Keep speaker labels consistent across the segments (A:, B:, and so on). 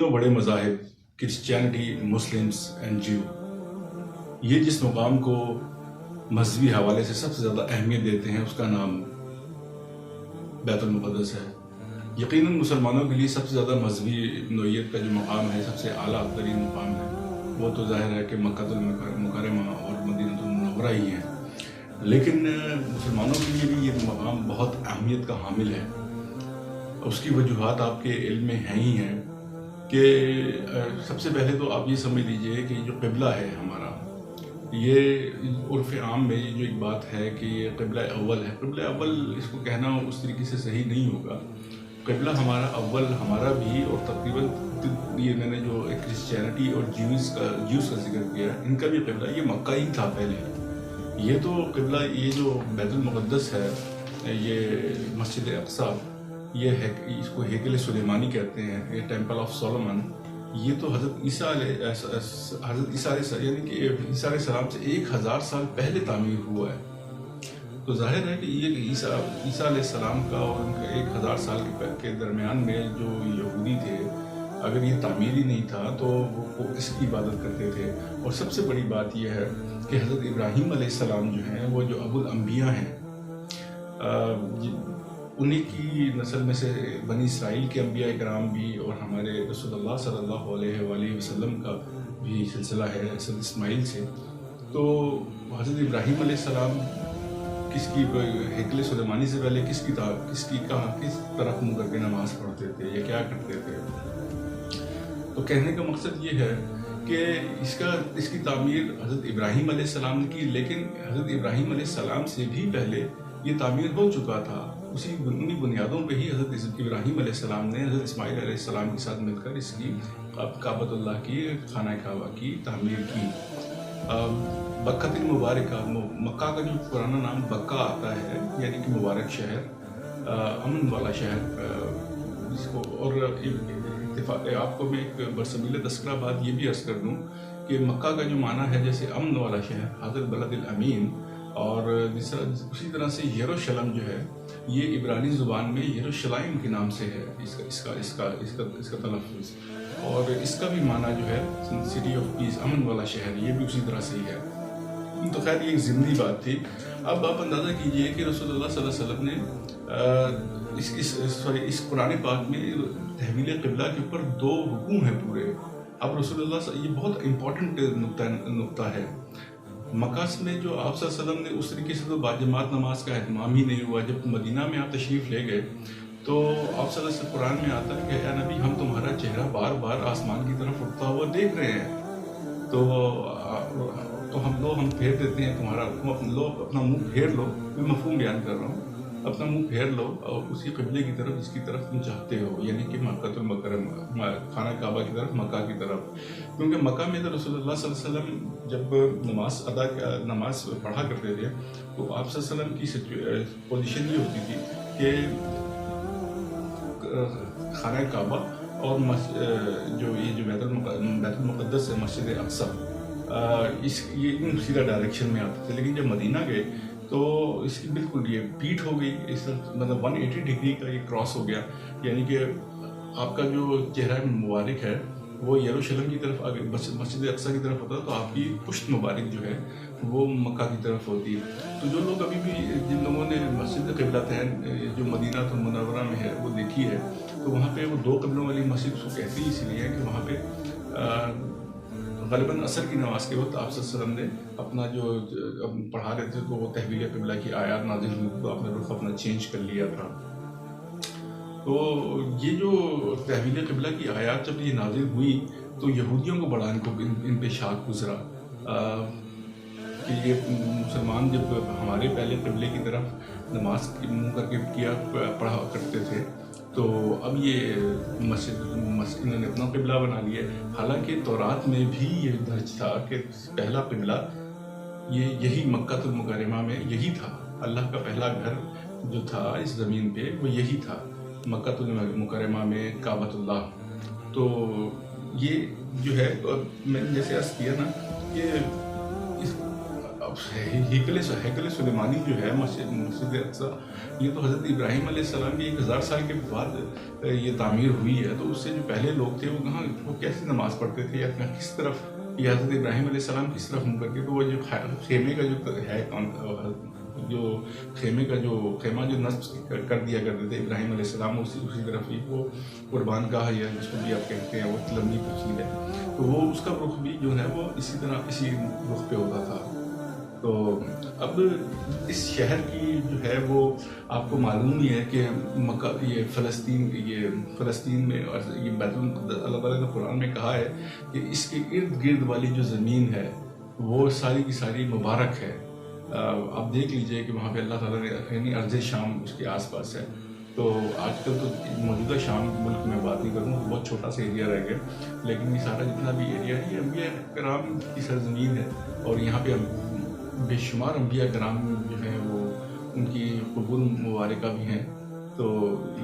A: تینوں بڑے مذاہب کرسچینٹی، مسلمس اینڈ جیو، یہ جس مقام کو مذہبی حوالے سے سب سے زیادہ اہمیت دیتے ہیں اس کا نام بیت المقدس ہے۔ یقیناً مسلمانوں کے لیے سب سے زیادہ مذہبی نوعیت کا جو مقام ہے، سب سے اعلیٰ ترین مقام ہے، وہ تو ظاہر ہے کہ مکہ المکرمہ اور مدینہ المنورہ ہی ہے، لیکن مسلمانوں کے لیے بھی یہ مقام بہت اہمیت کا حامل ہے۔ اس کی وجوہات آپ کے علم میں ہیں ہی ہیں کہ سب سے پہلے تو آپ یہ سمجھ لیجئے کہ جو قبلہ ہے ہمارا، یہ عرف عام میں جو ایک بات ہے کہ یہ قبلہ اول ہے۔ قبلہ اول اس کو کہنا اس طریقے سے صحیح نہیں ہوگا۔ قبلہ ہمارا اول ہمارا بھی، اور تقریباً یہ میں نے جو کرسچینٹی اور جیوز کا ذکر کیا، ان کا بھی قبلہ یہ مکہ ہی تھا پہلے۔ یہ تو قبلہ، یہ جو بیت المقدس ہے، یہ مسجد اقصی، یہ اس کو ہیکل سلیمانی کہتے ہیں، یہ ٹیمپل آف سولومن، یہ تو حضرت عیسیٰ علیہ یعنی کہ عیسیٰ علیہ السلام سے 1000 سال پہلے تعمیر ہوا ہے۔ تو ظاہر ہے کہ یہ عیسیٰ علیہ السلام کا اور ان کا 1000 سال کے درمیان میں جو یہودی تھے، اگر یہ تعمیر ہی نہیں تھا تو وہ اس کی عبادت کرتے تھے۔ اور سب سے بڑی بات یہ ہے کہ حضرت ابراہیم علیہ السلام جو ہیں، وہ جو ابو الانبیاء ہیں، انہی کی نسل میں سے بنی اسرائیل کے انبیاء اکرام بھی، اور ہمارے رسول اللہ صلی اللہ علیہ وآلہ وسلم کا بھی سلسلہ ہے حضرت اسماعیل سے۔ تو حضرت ابراہیم علیہ السلام کس کی ہیکل سلیمانی سے پہلے کس طرف منہ کر کے نماز پڑھتے تھے یا کیا کرتے تھے؟ تو کہنے کا مقصد یہ ہے کہ اس کی تعمیر حضرت ابراہیم علیہ السلام نے کی، لیکن حضرت ابراہیم علیہ السلام سے بھی پہلے یہ تعمیر ہو چکا تھا۔ انہی بنیادوں پہ ہی حضرت ابراہیم علیہ السلام نے حضرت اسماعیل علیہ السلام کے ساتھ مل کر اس کی کعبۃ اللہ کی، خانہ کعبہ کی تعمیر کی۔ بکہ المبارکہ، مکہ کا جو پرانا نام بکہ آتا ہے، یعنی کہ مبارک شہر، امن والا شہر اس کو۔ اور آپ کو میں ایک برسبیل تذکرہ بات یہ بھی عرض کر دوں کہ مکہ کا جو معنی ہے جیسے امن والا شہر، حضرت بلد الامین، اور اسی طرح سے یروشلم جو ہے، یہ عبرانی زبان میں یروشلائم کے نام سے ہے اس کا تلفظ، اور اس کا بھی معنی جو ہے سٹی آف پیس، امن والا شہر، یہ بھی اسی طرح سے ہی ہے۔ تو خیر یہ ایک ضمنی بات تھی۔ اب آپ اندازہ کیجئے کہ رسول اللہ صلی اللہ علیہ وسلم نے اس قرآن پاک میں تحویل قبلہ کے اوپر 2 حکم ہیں پورے۔ اب رسول اللہ یہ بہت امپورٹنٹ نقطہ ہے۔ مکہ میں جو آپ صلی اللہ علیہ وسلم نے اس طریقے سے تو باجماعت نماز کا اہتمام ہی نہیں ہوا۔ جب مدینہ میں آپ تشریف لے گئے تو آپ صلی اللہ علیہ وسلم قرآن میں آتا ہے کہ اے نبی، ہم تمہارا چہرہ بار بار آسمان کی طرف اٹھتا ہوا دیکھ رہے ہیں، تو ہم پھیر دیتے ہیں تمہارا، اپنا منہ پھیر لو۔ میں مفہوم بیان کر رہا ہوں، اپنا منہ پھیر لو اور اسی قبلے کی طرف جس کی طرف تم چاہتے ہو، یعنی کہ مکہ المکرمہ، خانہ کعبہ کی طرف، مکہ کی طرف۔ کیونکہ مکہ میں تو رسول اللہ صلی اللہ علیہ وسلم جب نماز پڑھا کرتے تھے تو آپ صلی اللہ علیہ وسلم کی پوزیشن یہ ہوتی تھی کہ خانہ کعبہ اور جو بیت المقدس ہے، مسجد اقصی، یہ سیدھا ڈائریکشن میں آتے تھے۔ لیکن جب مدینہ گئے تو اس کی بالکل یہ پیٹھ ہو گئی، اس مطلب 180 ڈگری کا یہ کراس ہو گیا، یعنی کہ آپ کا جو چہرہ مبارک ہے وہ یروشلم کی طرف، اگر مسجد اقصی کی طرف ہوتا تو آپ کی پشت مبارک جو ہے وہ مکہ کی طرف ہوتی ہے۔ تو جو لوگ ابھی بھی، جن لوگوں نے مسجد قبلتین جو مدینہ المنورہ میں ہے وہ دیکھی ہے، تو وہاں پہ وہ 2 قبلوں والی مسجد اس کو کہتی ہی اس لیے ہے کہ وہاں پہ غالباً عصر کی نماز کے وقت آپ صلی اللہ علیہ وسلم نے اپنا جو پڑھا رہے تھے تو وہ تحویل قبلہ کی آیات نازل ہوئی تو آپ نے رخ اپنا چینج کر لیا تھا۔ تو یہ جو تحویل قبلہ کی آیات جب یہ نازل ہوئی تو یہودیوں کو بڑا ان پہ شاک گزرا کہ یہ مسلمان جب ہمارے پہلے قبلے کی طرف نماز منہ کر کے پڑھا کرتے تھے، تو اب یہ انہوں نے اپنا قبلہ بنا لیا۔ حالانکہ تورات میں بھی یہ درج تھا کہ پہلا قبلہ یہی مکہ المکرمہ میں یہی تھا، اللہ کا پہلا گھر جو تھا اس زمین پہ وہ یہی تھا، مکہ المکرمہ میں کعبۃ اللہ۔ تو یہ جو ہے، میں نے جیسے عرض کیا نا کہ ہیکل سلیمانی جو ہے مسجد اقصی، یہ تو حضرت ابراہیم علیہ السلام کی 1000 سال کے بعد یہ تعمیر ہوئی ہے. تو اس سے جو پہلے لوگ تھے وہ کیسے نماز پڑھتے تھے یا کس طرف، یہ حضرت ابراہیم علیہ السلام کس طرف منہ کر کے، تو وہ جو خیمے کا جو ہے جو خیمہ جو نصب کر دیا کرتے تھے ابراہیم علیہ السلام، اسی طرف ہی وہ قربان گاہ یا جس کو بھی آپ کہتے ہیں وہ لمبی تفصیل ہے. تو وہ اس کا رخ بھی جو ہے وہ اسی رخ پہ ہوتا تھا. تو اب اس شہر کی جو ہے وہ آپ کو معلوم ہی ہے کہ مکہ، یہ فلسطین میں، اور یہ بیت المقدس اللہ تعالیٰ نے قرآن میں کہا ہے کہ اس کے ارد گرد والی جو زمین ہے وہ ساری کی ساری مبارک ہے. آپ دیکھ لیجئے کہ وہاں پہ اللہ تعالیٰ نے، یعنی ارض شام اس کے آس پاس ہے. تو آج کل تو موجودہ شام ملک میں بات نہیں کروں، بہت چھوٹا سا ایریا رہ گیا، لیکن یہ سارا جتنا بھی ایریا ہے یہ انبیاء کرام کی سرزمین ہے. اور یہاں پہ بے شمار انبیاء کرام جو ہیں وہ ان کی قبور مبارکہ بھی ہیں. تو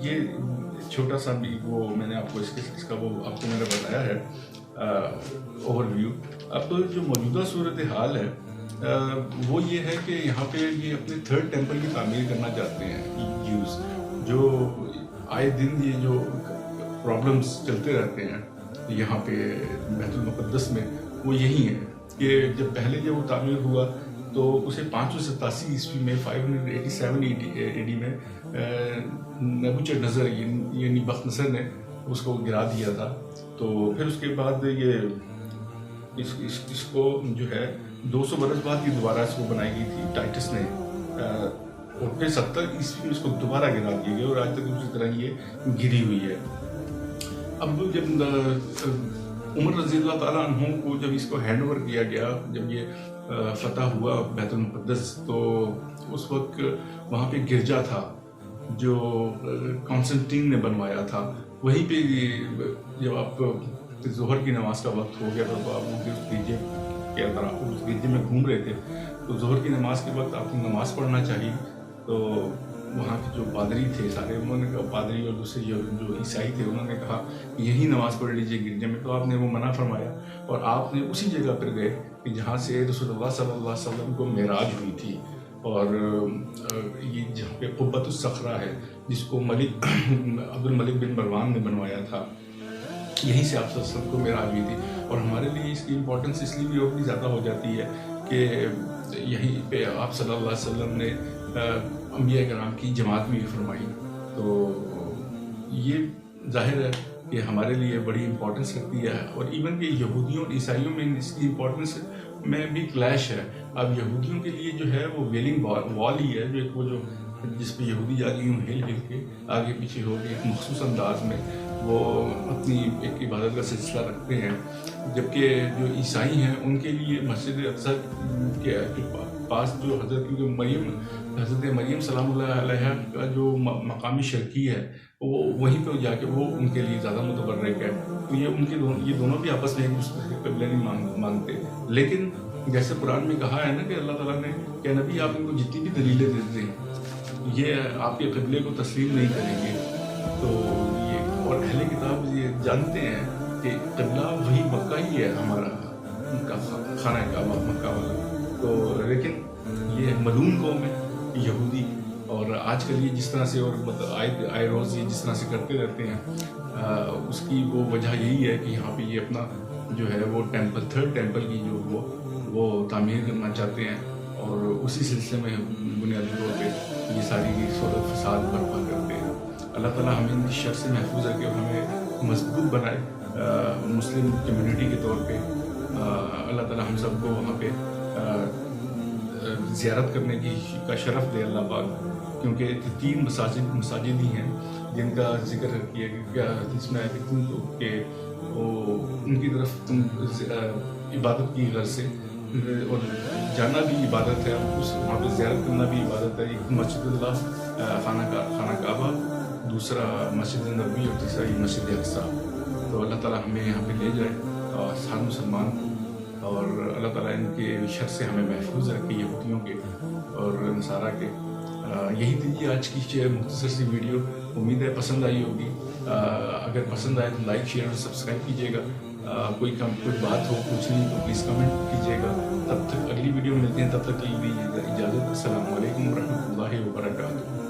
A: یہ چھوٹا سا بھی وہ میں نے آپ کو اس کا وہ آپ کو میں نے بتایا ہے اوور ویو. اب جو موجودہ صورتحال ہے وہ یہ ہے کہ یہاں پہ یہ اپنے 3rd ٹیمپل کی تعمیر کرنا چاہتے ہیں جیوز. جو آئے دن یہ جو پرابلمس چلتے رہتے ہیں یہاں پہ بیت المقدس میں، وہ یہی ہیں کہ جب وہ تعمیر ہوا تو اسے 587 عیسوی میں 587 AD میں نیبوچڈ نظر یعنی بخت نصر نے اس کو گرا دیا تھا. تو پھر اس کے بعد یہ اس کو جو ہے 200 برس بعد یہ دوبارہ اس کو بنائی گئی تھی ٹائٹس نے، اور پھر 70 عیسوی میں اس کو دوبارہ گرا دیا گیا اور آج تک اسی طرح یہ گری ہوئی ہے. اب جب عمر رضی اللہ تعالیٰ عنہ کو جب اس کو ہینڈ اوور کیا گیا، جب یہ فتح ہوا بیت المقدس، تو اس وقت وہاں پہ گرجا تھا جو کانسٹنٹین نے بنوایا تھا. وہیں پہ جب آپ ظہر کی نماز کا وقت ہو گیا تو آپ اس گرجے کے اندر اس گرجے میں گھوم رہے تھے، تو ظہر کی نماز کے وقت آپ کو نماز پڑھنا چاہیے. تو وہاں کے جو پادری تھے سارے، انہوں نے کہا، پادری اور دوسرے جو عیسائی تھے، انہوں نے کہا کہ یہی نماز پڑھ لیجیے گرجے میں. تو آپ نے وہ منع فرمایا اور آپ نے اسی جگہ پر گئے کہ جہاں سے رسول اللہ صلی اللہ علیہ وسلم کو معراج ہوئی تھی. اور یہ جہاں پہ قبۃ الصخرہ ہے جس کو ملک عبد الملک بن مروان نے بنوایا تھا، یہیں سے آپ صلی اللہ علیہ وسلم کو معراج ہوئی تھی. اور ہمارے لیے اس کی امپورٹنس اس لیے بھی اور بھی زیادہ ہو جاتی ہے کہ یہیں پہ آپ صلی اللہ علیہ وسلم نے انبیاء کرام کی جماعت بھی فرمائی. تو یہ ظاہر ہے کہ ہمارے لیے بڑی امپورٹنس رکھتی ہے. اور ایون کہ یہودیوں اور عیسائیوں میں اس کی امپورٹنس میں بھی کلیش ہے. اب یہودیوں کے لیے جو ہے وہ ویلنگ وال ہی ہے، جو وہ جس پہ یہودی جا کے یوں ہل کے آگے پیچھے ہو کے ایک مخصوص انداز میں وہ اپنی ایک عبادت کا سلسلہ رکھتے ہیں. جبکہ جو عیسائی ہیں ان کے لیے مسجد اقصی کے پاس جو حضرت مریم سلام اللہ علیہ کا جو مقامی شرکی ہے، وہ وہیں پہ جا کے وہ ان کے لیے زیادہ متبرک ہے. تو یہ دونوں بھی آپس میں ایک دوسرے کے قبلے نہیں مانگتے. لیکن جیسے قرآن میں کہا ہے نا کہ اللہ تعالیٰ نے کہ نبی آپ ان کو جتنی بھی دلیلیں دیتے ہیں یہ آپ کے قبلے کو تسلیم نہیں کریں گے. تو یہ اور اہل کتاب یہ جانتے ہیں کہ قبلہ وہی مکہ ہی ہے ہمارا، ان کا خانہ کعبہ مکہ والا. تو لیکن یہ ملعون قوم ہے یہودی، اور آج کل یہ جس طرح سے اور مطلب آئے روز یہ جس طرح سے کرتے رہتے ہیں، اس کی وہ وجہ یہی ہے کہ یہاں پہ یہ اپنا جو ہے وہ ٹیمپل 3rd ٹیمپل کی جو وہ تعمیر کرنا چاہتے ہیں، اور اسی سلسلے میں بنیادی طور پہ یہ ساری صورت فساد برپا کرتے ہیں. اللہ تعالیٰ ہمیں ان شر سے محفوظ رکھے اور ہمیں مضبوط بنائے مسلم کمیونٹی کے طور پہ. اللہ تعالیٰ ہم سب کو وہاں پہ زیارت کرنے کا شرف دے اللہ پاک، کیونکہ 3 مساجد ہی ہیں جن کا ذکر کیا گیا جس میں کہ وہ ان کی طرف تم عبادت کی غرض سے، اور جانا بھی عبادت ہے، اس وہاں پہ زیارت کرنا بھی عبادت ہے. ایک مسجد اللہ خانہ کعبہ، دوسرا مسجد نبوی، اور تیسرا یہ مسجد اقصی. تو اللہ تعالیٰ ہمیں یہاں پہ لے جائے اور ہر مسلمان کو، اور اللہ تعالیٰ ان کے شر سے ہمیں محفوظ رکھے یہودیوں کے اور نصارہ کے. یہی تھی آج کی مختصر سی ویڈیو. امید ہے پسند آئی ہوگی. اگر پسند آئے تو لائک شیئر اور سبسکرائب کیجیے گا. کوئی بات ہو پوچھنی تو پلیز کمنٹ کیجیے گا. تب تک اگلی اگلی ویڈیو میں ملتے ہیں، تب تک کے لیے اجازت. السلام علیکم ورحمۃ اللہ وبرکاتہ.